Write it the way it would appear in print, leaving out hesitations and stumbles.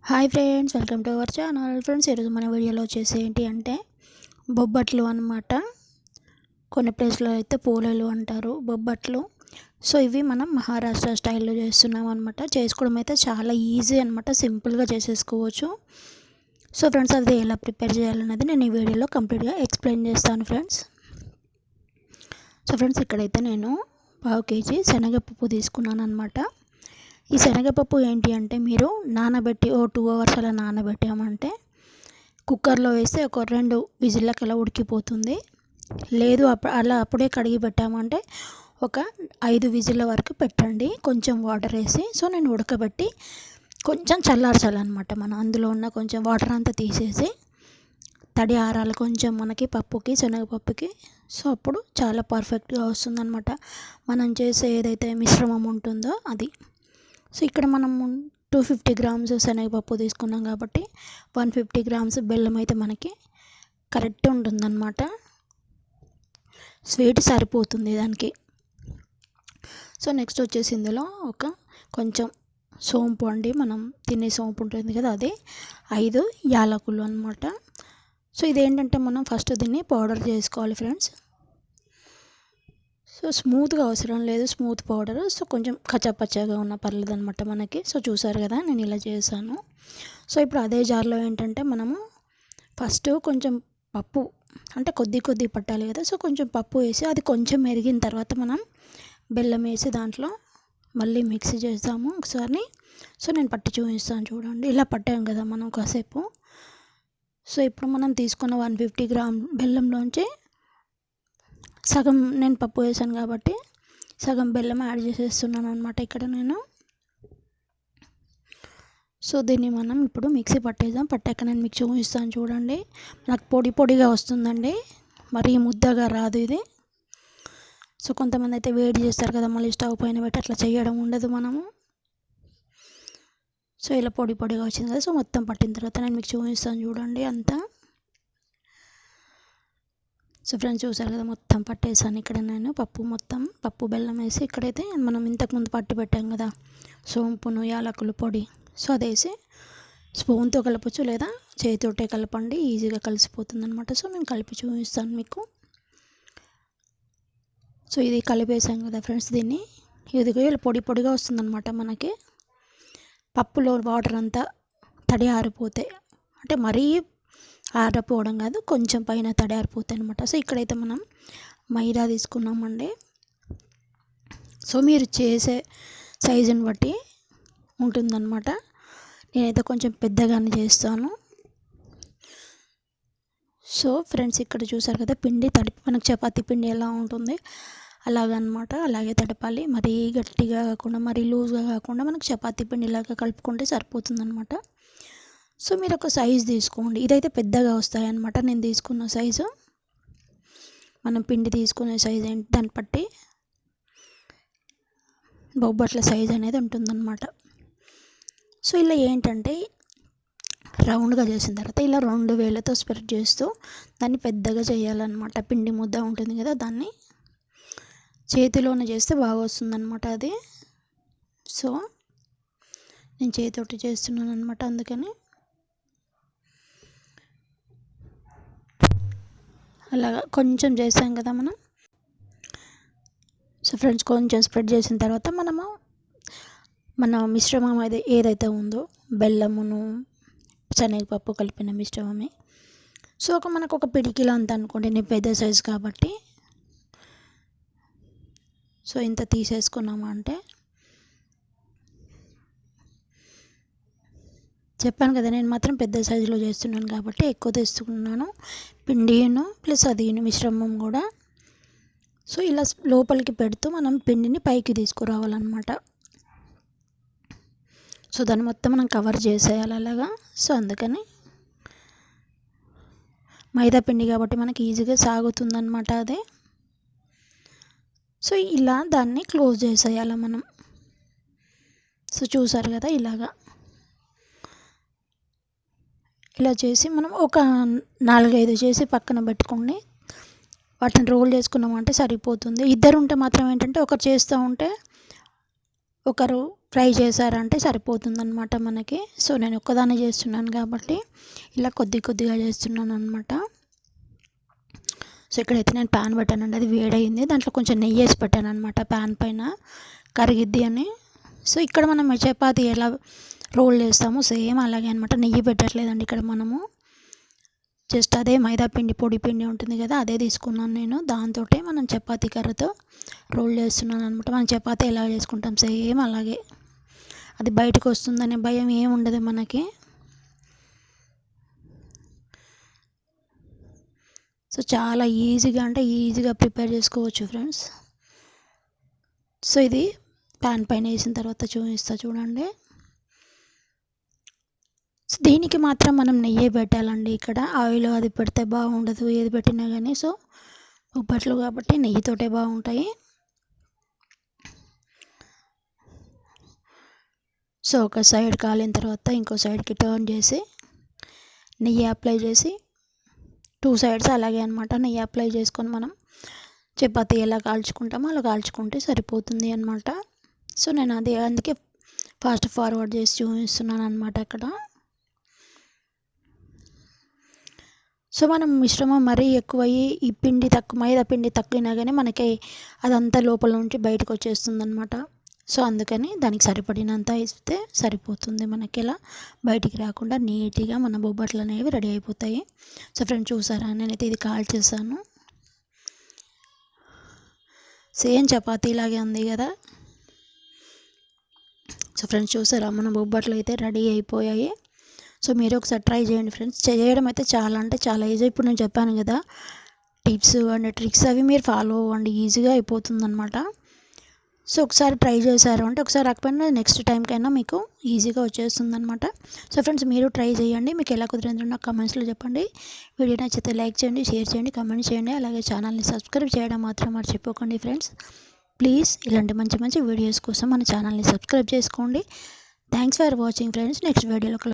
Hi friends, welcome to our channel. Friends, ఈరోజు మన వీడియోలో వచ్చేసి ఏంటి అంటే బొబ్బట్లు అన్నమాట. కొన్ని ప్లేస్లో అయితే పోలేలు అంటారు, బొబ్బట్లు. సో ఇవి మనం మహారాష్ట్ర స్టైల్లో చేస్తున్నాం అనమాట. చేసుకోవడం అయితే చాలా ఈజీ అనమాట, సింపుల్గా చేసేసుకోవచ్చు. సో ఫ్రెండ్స్, అది ఎలా ప్రిపేర్ చేయాలన్నది నేను ఈ వీడియోలో కంప్లీట్గా ఎక్స్ప్లెయిన్ చేస్తాను ఫ్రెండ్స్. సో ఫ్రెండ్స్, ఇక్కడైతే నేను 1/2 kg శనగపప్పు తీసుకున్నాను అనమాట. ఈ శనగపప్పు ఏంటి అంటే మీరు నానబెట్టి 2 hours అలా నానబెట్టామంటే కుక్కర్లో వేస్తే ఒక 2 విజిల్లకు అలా ఉడికిపోతుంది. లేదు అలా అప్పుడే కడిగి పెట్టామంటే ఒక 5 విజిల్ల వరకు పెట్టండి, కొంచెం వాటర్ వేసి. సో నేను ఉడకబెట్టి కొంచెం చల్లార్చాలన్నమాట. మనం అందులో ఉన్న కొంచెం వాటర్ అంతా తీసేసి తడి ఆరాలి కొంచెం మనకి పప్పుకి, శనగపప్పుకి. సో అప్పుడు చాలా పర్ఫెక్ట్గా వస్తుందన్నమాట మనం చేసే ఏదైతే మిశ్రమం ఉంటుందో అది. సో ఇక్కడ మనం 250 grams శనగపప్పు తీసుకున్నాం కాబట్టి 150 grams బెల్లం అయితే మనకి కరెక్ట్ ఉంటుందన్నమాట. స్వీట్ సరిపోతుంది దానికి. సో నెక్స్ట్ వచ్చేసి ఇందులో కొంచెం సోంపు అండి, మనం తినే సోంపు ఉంటుంది కదా, అది 5 యాలకులు అన్నమాట. సో ఇదేంటంటే మనం ఫస్ట్ దీన్ని పౌడర్ చేసుకోవాలి ఫ్రెండ్స్. సో స్మూత్గా అవసరం లేదు, స్మూత్ పౌడర్. సో కొంచెం కచ్చాపచ్చాగా ఉన్న పర్లేదు అనమాట మనకి. సో చూసారు కదా నేను ఇలా చేశాను. సో ఇప్పుడు అదే జార్లో ఏంటంటే మనము ఫస్ట్ కొంచెం పప్పు, అంటే కొద్ది పట్టాలి కదా. సో కొంచెం పప్పు వేసి అది కొంచెం మెరిగిన తర్వాత మనం బెల్లం వేసి దాంట్లో మళ్ళీ మిక్సీ చేస్తాము ఒకసారి. సో నేను పట్టి చూపిస్తాను చూడండి. ఇలా పట్టాం కదా మనం కాసేపు. సో ఇప్పుడు మనం తీసుకున్న 150 grams బెల్లంలోంచి సగం నేను పప్పు వేసాను కాబట్టి సగం బెల్లం యాడ్ చేసేస్తున్నాను అనమాట ఇక్కడ నేను. సో దీన్ని మనం ఇప్పుడు మిక్సీ పట్టేద్దాం. పట్టాక నేను మీకు చూపిస్తాను చూడండి. నాకు పొడిగా వస్తుందండి, మరీ ముద్దగా రాదు ఇది. సో కొంతమంది అయితే వేడి చేస్తారు కదా, మళ్ళీ స్టవ్ పైన పెట్టి అట్లా చేయడం ఉండదు మనము. సో ఇలా పొడిగా వచ్చింది కదా. సో మొత్తం పట్టిన తర్వాత నేను మీకు చూపిస్తాను చూడండి అంతా. సో ఫ్రెండ్స్, చూసారు కదా మొత్తం పట్టేసాను ఇక్కడ నేను పప్పు బెల్లం వేసి. ఇక్కడైతే మనం ఇంతకుముందు పట్టి పెట్టాం కదా సోంపును, యాలకులు పొడి. సో అదేసి స్పూన్తో కలపచ్చు లేదా చేతితోటే కలపండి, ఈజీగా కలిసిపోతుంది అనమాట. సో నేను కలిపి చూపిస్తాను మీకు. సో ఇది కలిపేసాం కదా ఫ్రెండ్స్, దీన్ని ఇదిగో ఇలా పొడిగా వస్తుందన్నమాట మనకి. పప్పులో వాటర్ అంతా తడి ఆరిపోతే, అంటే మరీ ఆరిపోవడం కాదు, కొంచెం పైన తడి ఆరిపోతాయి అనమాట. సో ఇక్కడైతే మనం మైదా తీసుకున్నామండి. సో మీరు చేసే సైజుని బట్టి ఉంటుందన్నమాట. నేనైతే కొంచెం పెద్దగానే చేస్తాను. సో ఫ్రెండ్స్, ఇక్కడ చూసారు కదా పిండి తడిపి మనకు చపాతీ పిండి ఎలా ఉంటుంది అలాగనమాట. అలాగే తడపాలి, మరీ గట్టిగా కాకుండా మరీ లూజ్గా కాకుండా మనకు చపాతీ పిండి ఇలాగా కలుపుకుంటే సరిపోతుందన్నమాట. సో మీరు ఒక సైజు తీసుకోండి. ఇదైతే పెద్దగా వస్తాయి అన్నమాట నేను తీసుకున్న సైజు. మనం పిండి తీసుకునే సైజు ఏంటి దాన్ని బట్టి బొబ్బట్ల సైజు అనేది ఉంటుందన్నమాట. సో ఇలా ఏంటంటే రౌండ్గా చేసిన తర్వాత ఇలా 2 వేలతో స్ప్రెడ్ చేస్తూ దాన్ని పెద్దగా చేయాలన్నమాట. పిండి ముద్ద ఉంటుంది కదా, దాన్ని చేతిలోనే చేస్తే బాగా వస్తుందన్నమాట అది. సో నేను చేతితోటి చేస్తున్నాను అనమాట, అందుకని అలాగా కొంచెం చేసాం కదా మనం. సో ఫ్రెండ్స్, కొంచెం స్ప్రెడ్ చేసిన తర్వాత మన మిశ్రమం ఏదైతే ఉందో బెల్లమును శనగపప్పు కలిపిన మిశ్రమమే. సో మనకు ఒక పిడికిలో అంత అనుకోండి, నేను పెద్ద సైజు కాబట్టి. సో ఇంత తీసేసుకున్నాము అంటే చెప్పాను కదా, నేను మాత్రం పెద్ద సైజులో చేస్తున్నాను కాబట్టి ఎక్కువ తీసుకున్నాను పిండిను ప్లస్ అది మిశ్రమం కూడా. సో ఇలా లోపలికి పెడుతూ మనం పిండిని పైకి తీసుకురావాలన్నమాట. సో దాన్ని మొత్తం మనం కవర్ చేసేయాలి అలాగా. సో అందుకని మైదా పిండి కాబట్టి మనకి ఈజీగా సాగుతుందన్నమాట అదే. సో ఇలా దాన్ని క్లోజ్ చేసేయాలి మనం. సో చూసారు కదా ఇలా చేసి మనం ఒక 4-5 చేసి పక్కన పెట్టుకోండి. వాటిని రోల్ చేసుకున్నామంటే సరిపోతుంది. ఇద్దరు ఉంటే మాత్రం ఏంటంటే ఒకరు చేస్తూ ఉంటే ఒకరు ఫ్రై చేశారంటే సరిపోతుందన్నమాట మనకి. సో నేను ఒక్కదాన్నే చేస్తున్నాను కాబట్టి ఇలా కొద్దిగా చేస్తున్నాను అనమాట. సో ఇక్కడైతే నేను ప్యాన్ పెట్టానండి, అది వేడయింది. దాంట్లో కొంచెం నెయ్యి వేసి పెట్టాను అనమాట ప్యాన్ పైన, కరిగిద్ది అని. సో ఇక్కడ మనం చపాతీ ఎలా రోల్ చేస్తామో సేమ్ అలాగే అనమాట. నెయ్యి పెట్టట్లేదండి ఇక్కడ మనము, జస్ట్ అదే మైదా పిండి, పొడి పిండి ఉంటుంది కదా, అదే తీసుకున్నాను నేను. దాంతో మనం చపాతీ కర్రతో రోల్ చేస్తున్నాను అనమాట. మనం చపాతీ ఎలా చేసుకుంటాం సేమ్ అలాగే. అది బయటకు వస్తుందనే భయం ఏమి ఉండదు మనకి. సో చాలా ఈజీగా అంటే ఈజీగా ప్రిపేర్ చేసుకోవచ్చు ఫ్రెండ్స్. సో ఇది ప్యాన్ పైన వేసిన తర్వాత చూపిస్తా చూడండి. సో దీనికి మాత్రం మనం నెయ్యి పెట్టాలండి. ఇక్కడ ఆయిల్ అది పెడితే బాగుండదు ఏది పెట్టినా కానీ. సో బొబ్బట్లు కాబట్టి నెయ్యితోటే బాగుంటాయి. సో ఒక సైడ్ కాలిన తర్వాత ఇంకో సైడ్కి టర్న్ చేసి నెయ్యి అప్లై చేసి 2 సైడ్స్ అలాగే అనమాట నెయ్యి అప్లై చేసుకొని మనం చపాతీ ఎలా కాల్చుకుంటామో అలా కాల్చుకుంటే సరిపోతుంది అనమాట. సో నేను అది అందుకే ఫాస్ట్ ఫార్వర్డ్ చేసి చూపిస్తున్నాను అనమాట అక్కడ. సో మనం మిశ్రమం మరీ ఎక్కువయ్యి ఈ పిండి తక్కువ, మైదా పిండి తక్కువైనా కానీ మనకి అదంతా లోపల నుంచి బయటకు వచ్చేస్తుంది అనమాట. సో అందుకని దానికి సరిపడినంత ఇస్తే సరిపోతుంది మనకి, ఇలా బయటికి రాకుండా నీట్గా మన బొబ్బట్లు అనేవి రెడీ అయిపోతాయి. సో ఫ్రెండ్స్ చూసారా, నేనైతే ఇది కాల్చేసాను. సేమ్ చపాతీ లాగే ఉంది కదా. సో ఫ్రెండ్స్ చూసారా, మన బొబ్బట్లు అయితే రెడీ అయిపోయాయి. సో మీరు ఒకసారి ట్రై చేయండి ఫ్రెండ్స్. చేయడం అయితే చాలా అంటే చాలా ఈజీ. ఇప్పుడు నేను చెప్పాను కదా టిప్స్ అండ్ ట్రిక్స్, అవి మీరు ఫాలో అవ్వండి, ఈజీగా అయిపోతుంది అనమాట. సో ఒకసారి ట్రై చేశారు అంటే ఒకసారి రాకపోయినా నెక్స్ట్ టైంకైనా మీకు ఈజీగా వచ్చేస్తుంది అనమాట. సో ఫ్రెండ్స్ మీరు ట్రై చేయండి, మీకు ఎలా కుదిరిందో నాకు కమెంట్స్లో చెప్పండి. వీడియో నచ్చితే లైక్ చేయండి, షేర్ చేయండి, కమెంట్ చేయండి. అలాగే ఛానల్ని సబ్స్క్రైబ్ చేయడం మాత్రం మర్చిపోకండి ఫ్రెండ్స్. ప్లీజ్ ఇలాంటి మంచి మంచి వీడియోస్ కోసం మన ఛానల్ని సబ్స్క్రైబ్ చేసుకోండి. Thanks for watching friends. Next వీడియోలో